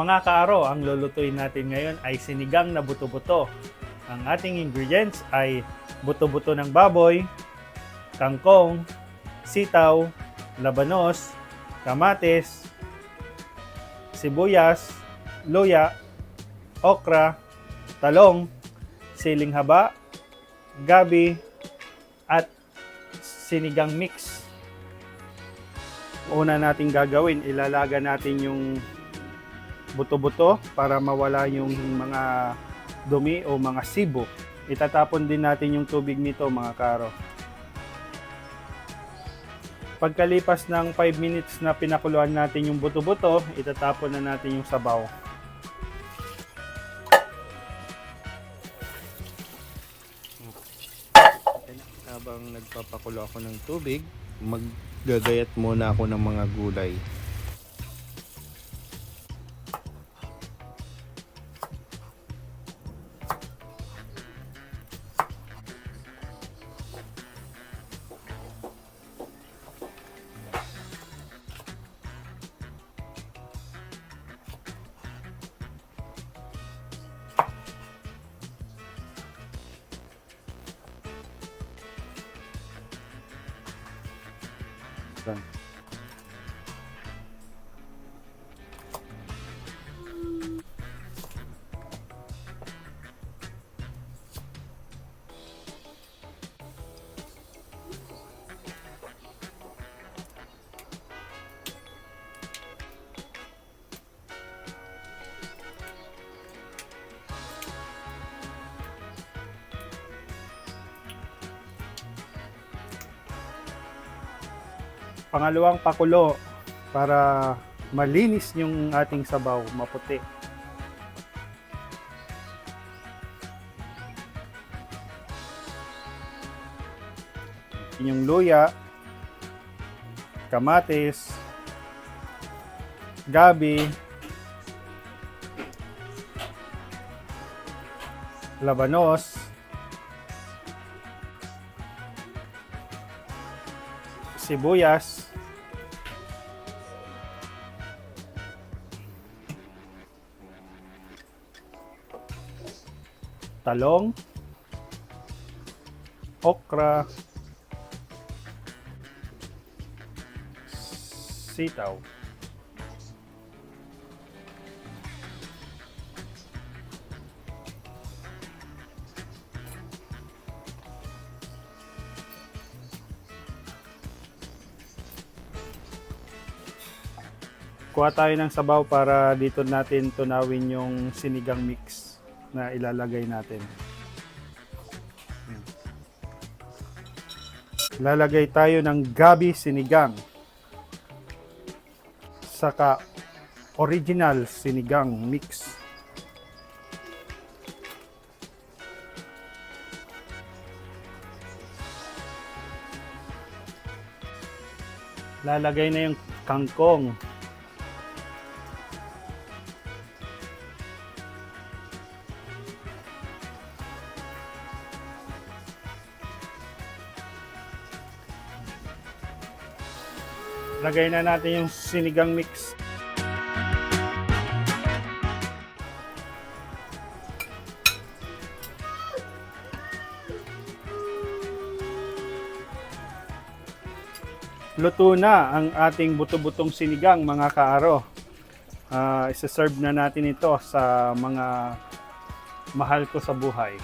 Mga kaaro, ang lulutuin natin ngayon ay sinigang na buto-buto. Ang ating ingredients ay buto-buto ng baboy, kangkong, sitaw, labanos, kamatis, sibuyas, luya, okra, talong, siling haba, gabi, at sinigang mix. Una nating gagawin, ilalaga natin yung buto-buto para mawala yung mga dumi o mga sibo. Itatapon din natin yung tubig nito, mga karo. Pagkalipas ng 5 minutes na pinakuluan natin yung buto-buto, itatapon na natin yung sabaw. Habang nagpapakulo ako ng tubig, maggagayat muna ako ng mga gulay. Pangalawang pakulo para malinis yung ating sabaw, maputi. Yung luya, kamatis, gabi, labanos, sibuyas, talong, okra, sitaw. Kuha tayo ng sabaw para dito natin tunawin yung sinigang mix na ilalagay natin. Lalagay tayo ng gabi sinigang. Saka original sinigang mix. Lalagay na yung kangkong. Lagay na natin yung sinigang mix. Luto na ang ating buto-butong sinigang, mga kaaro. Isa-serve na natin ito sa mga mahal ko sa buhay.